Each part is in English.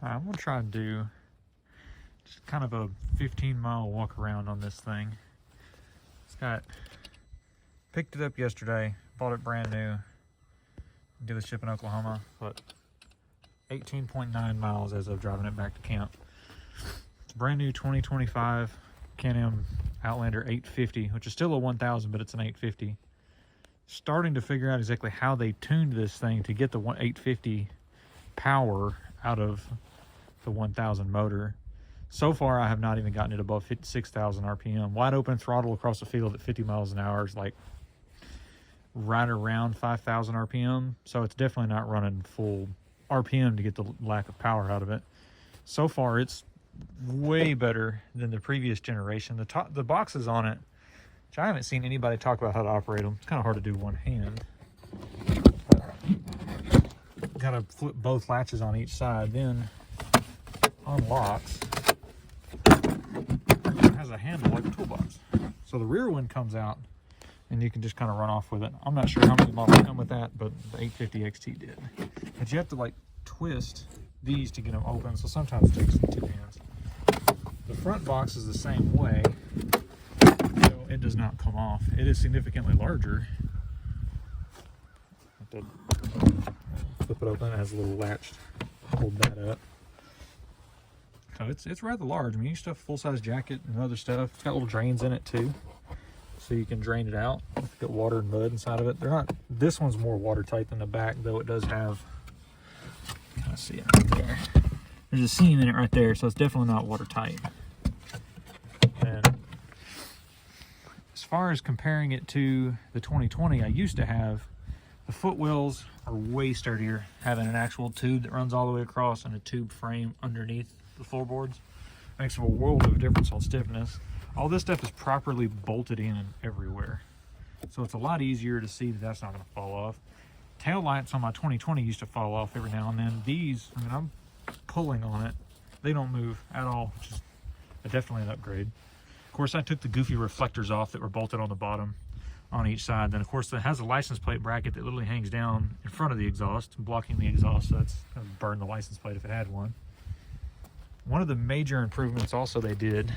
I'm gonna try and do just kind of a 15-mile walk around on this thing. Picked it up yesterday, bought it brand new, did the ship in Oklahoma, but 18.9 miles as of driving it back to camp. It's a brand new 2025 Can-Am Outlander 850, which is still a 1000, but it's an 850. Starting to figure out exactly how they tuned this thing to get the 850 power out of the 1000 motor. So far, I have not even gotten it above 6,000 RPM. Wide open throttle across the field at 50 miles an hour is like right around 5,000 RPM. So it's definitely not running full RPM to get the lack of power out of it. So far, it's way better than the previous generation. The boxes on it, which I haven't seen anybody talk about how to operate them. It's kind of hard to do one hand. Got to flip both latches on each side, then unlocks. It has a handle like a toolbox. So the rear one comes out and you can just kind of run off with it. I'm not sure how many models come with that, but the 850 XT did. But you have to like twist these to get them open, so sometimes it takes two hands. The front box is the same way, so it does not come off. It is significantly larger. Flip it open, it has a little latch to hold that up. So it's rather large. I mean, you stuff a full-size jacket and other stuff. It's got little drains in it too, so you can drain it out. Get water and mud inside of it. They're not. This one's more watertight than the back, though. It does have. I see it right there. There's a seam in it right there, so it's definitely not watertight. And as far as comparing it to the 2020, I used to have the footwells are way sturdier, having an actual tube that runs all the way across and a tube frame underneath the floorboards. Makes a world of difference on stiffness. All this stuff is properly bolted in everywhere, so it's a lot easier to see that that's not going to fall off. Tail lights on my 2020 used to fall off every now and then. These, I mean, I'm pulling on it, they don't move at all, which is definitely an upgrade. Of course, I took the goofy reflectors off that were bolted on the bottom on each side. Then of course it has a license plate bracket that literally hangs down in front of the exhaust, blocking the exhaust, so that's going to burn the license plate if it had one. One of the major improvements also they did,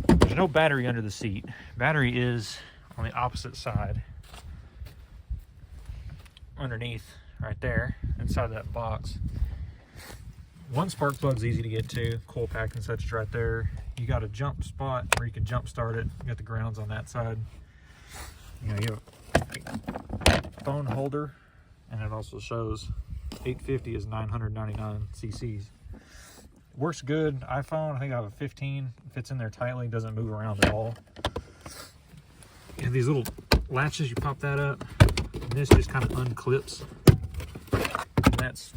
there's no battery under the seat. Battery is on the opposite side, underneath right there, inside that box. One spark plug's easy to get to, coil pack and such is right there. You got a jump spot where you can jump start it. You got the grounds on that side. You know, you have a phone holder, and it also shows 850 is 999 cc's. Works good. iPhone, I think I have a 15. Fits in there tightly, doesn't move around at all. You have these little latches, you pop that up, and this just kind of unclips. And that's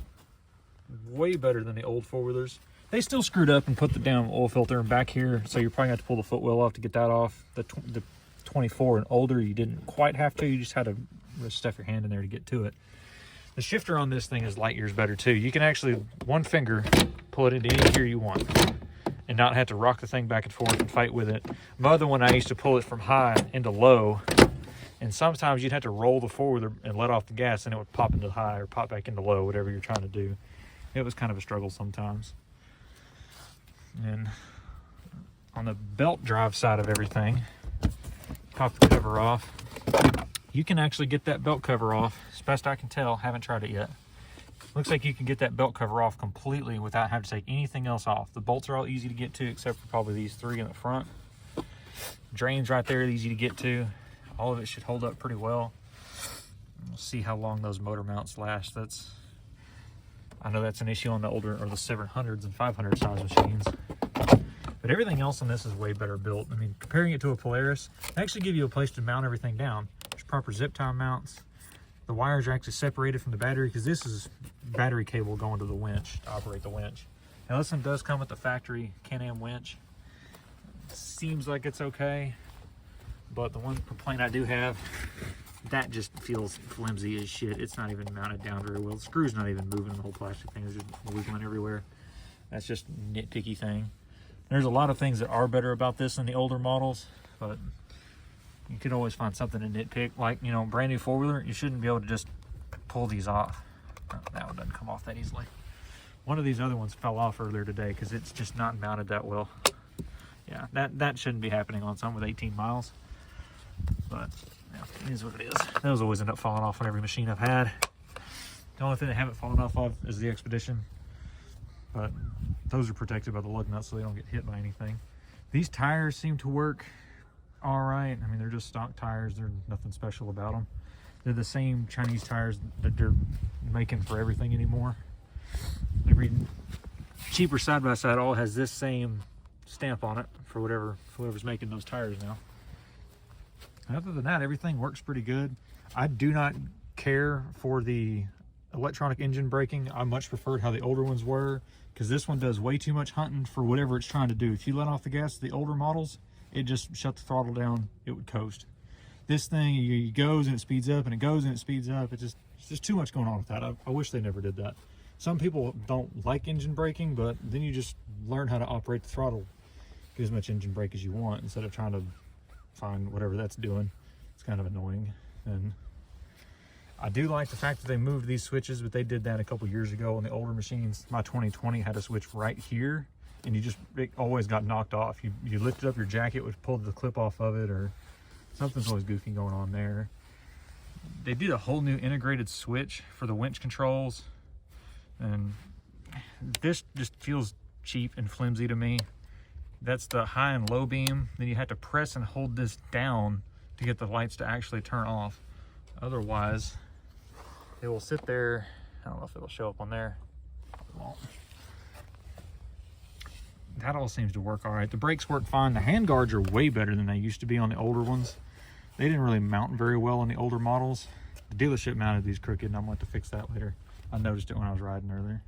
way better than the old four-wheelers. They still screwed up and put the damn oil filter back here, so you're probably going to have to pull the footwell off to get that off. The 24 and older, you didn't quite have to. You just had to stuff your hand in there to get to it. The shifter on this thing is light years better too. You can actually, one finger, pull it into any gear you want and not have to rock the thing back and forth and fight with it. My other one, I used to pull it from high into low, and sometimes you'd have to roll the forward and let off the gas and it would pop into high or pop back into low, whatever you're trying to do. It was kind of a struggle sometimes. And on the belt drive side of everything, pop the cover off. You can actually get that belt cover off, as best I can tell. Haven't tried it yet. Looks like you can get that belt cover off completely without having to take anything else off. The bolts are all easy to get to, except for probably these three in the front. Drains right there, easy to get to. All of it should hold up pretty well. We'll see how long those motor mounts last. I know that's an issue on the older, or the 700s and 500 size machines. But everything else on this is way better built. I mean, comparing it to a Polaris, they actually give you a place to mount everything down. There's proper zip tie mounts. The wires are actually separated from the battery, because this is battery cable going to the winch to operate the winch. Now this one does come with the factory Can-Am winch. Seems like it's okay, but the one complaint I do have, that just feels flimsy as shit. It's not even mounted down very well. The screw's not even moving. The whole plastic thing is just wiggling everywhere. That's just a nitpicky thing. There's a lot of things that are better about this than the older models, but you could always find something to nitpick. Like, you know, brand new four-wheeler, you shouldn't be able to just pull these off. Oh, that one doesn't come off that easily. One of these other ones fell off earlier today because it's just not mounted that well. Yeah, that shouldn't be happening on some with 18 miles. But yeah, it is what it is. Those always end up falling off on every machine I've had. The only thing they haven't fallen off of is the Expedition. But those are protected by the lug nuts so they don't get hit by anything. These tires seem to work all right. I mean, they're just stock tires. There's nothing special about them. They're the same Chinese tires that they're making for everything anymore. Every cheaper side-by-side all has this same stamp on it for whoever's making those tires now. Other than that, everything works pretty good. I do not care for the electronic engine braking. I much preferred how the older ones were, because this one does way too much hunting for whatever it's trying to do. If you let off the gas, the older models, it just shut the throttle down, it would coast. This thing, it goes and it speeds up, and it goes and it speeds up. It's just too much going on with that. I wish they never did that. Some people don't like engine braking, but then you just learn how to operate the throttle, get as much engine brake as you want instead of trying to find whatever that's doing. It's kind of annoying. And I do like the fact that they moved these switches, but they did that a couple years ago on the older machines. My 2020 had a switch right here, and it always got knocked off. You lifted up your jacket, would pull the clip off of it, or something's always goofy going on there. They did a whole new integrated switch for the winch controls, and this just feels cheap and flimsy to me. That's the high and low beam. Then you have to press and hold this down to get the lights to actually turn off. Otherwise, it will sit there. I don't know if it'll show up on there. It won't. That all seems to work all right. The brakes work fine. The hand guards are way better than they used to be on the older ones. They didn't really mount very well on the older models. The dealership mounted these crooked, and I'm going to have to fix that later. I noticed it when I was riding earlier.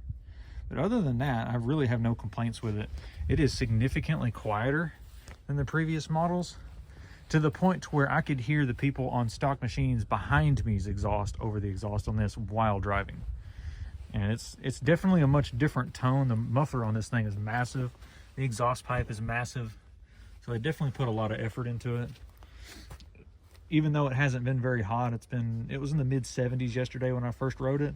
But other than that, I really have no complaints with it. It is significantly quieter than the previous models, to the point to where I could hear the people on stock machines behind me's exhaust over the exhaust on this while driving. And it's definitely a much different tone. The muffler on this thing is massive. The exhaust pipe is massive. So they definitely put a lot of effort into it. Even though it hasn't been very hot, it was in the mid 70s yesterday when I first rode it.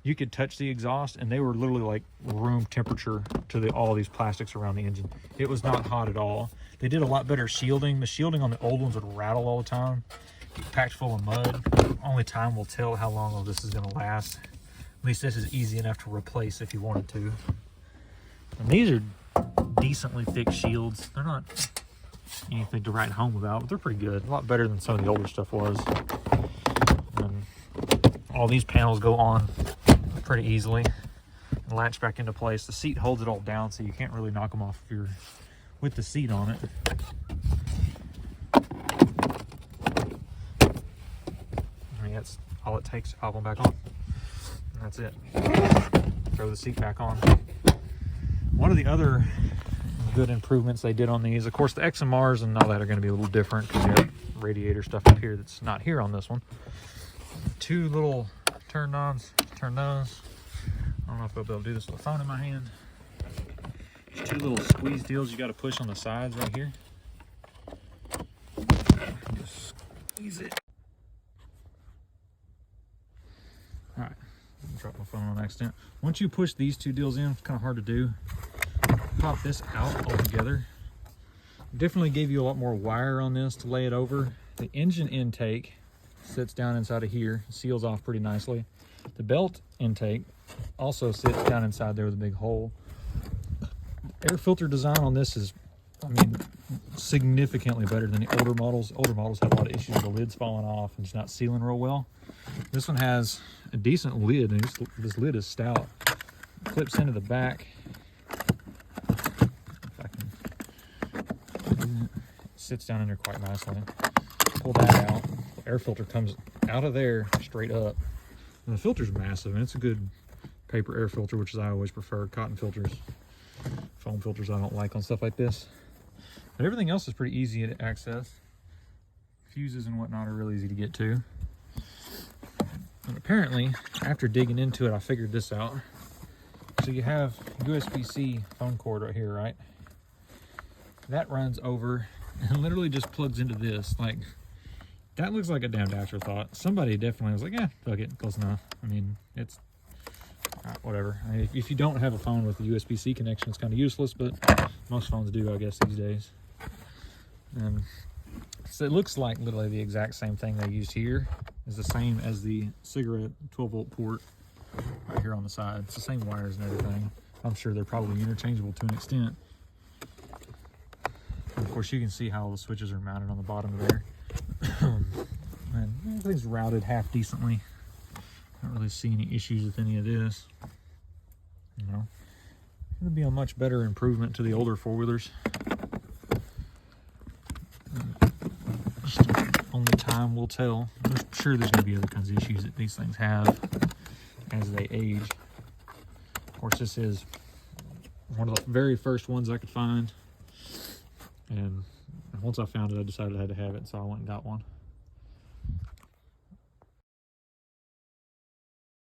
You could touch the exhaust and they were literally like room temperature to all these plastics around the engine. It was not hot at all. They did a lot better shielding. The shielding on the old ones would rattle all the time, packed full of mud. Only time will tell how long all this is going to last. At least this is easy enough to replace if you wanted to. And these are decently thick shields. They're not anything to write home about, but they're pretty good. A lot better than some of the older stuff was. And all these panels go on pretty easily and latch back into place. The seat holds it all down, so you can't really knock them off if you're with the seat on it. I mean, that's all it takes to pop them back on. And that's it. Throw the seat back on. One of the other good improvements they did on these, of course, the XMRs and all that are going to be a little different because you have radiator stuff up here that's not here on this one. Two little turn knobs, turn those. I don't know if I'll be able to do this with a phone in my hand. There's two little squeeze deals you got to push on the sides right here. Just squeeze it. All right, drop my phone on accident. Once you push these two deals in, it's kind of hard to do. Pop this out altogether. Definitely gave you a lot more wire on this to lay it over. The engine intake sits down inside of here, seals off pretty nicely. The belt intake also sits down inside there with a big hole. Air filter design on this is, I mean, significantly better than the older models. Older models have a lot of issues with the lids falling off and just not sealing real well. This one has a decent lid, and this lid is stout. Clips into the back. If I can, it sits down in there quite nicely. Pull that out. The air filter comes out of there straight up. And the filter's massive, and it's a good paper air filter, which is I always prefer. Cotton filters, foam filters I don't like on stuff like this. But everything else is pretty easy to access. Fuses and whatnot are really easy to get to. And apparently, after digging into it, I figured this out. So you have USB-C phone cord right here, right? That runs over and literally just plugs into this. Like, that looks like a damned afterthought. Somebody definitely was like, yeah, fuck it, close enough. I mean, it's, whatever. I mean, if you don't have a phone with a USB-C connection, it's kind of useless, but most phones do, I guess, these days. And so it looks like literally the exact same thing they used here is the same as the cigarette 12-volt port right here on the side. It's the same wires and everything. I'm sure they're probably interchangeable to an extent. And of course, you can see how all the switches are mounted on the bottom there. And everything's routed half decently. I don't really see any issues with any of this. You know, it'll be a much better improvement to the older four-wheelers. Only time will tell. I'm sure there's going to be other kinds of issues that these things have as they age. Of course, this is one of the very first ones I could find. And once I found it, I decided I had to have it, so I went and got one.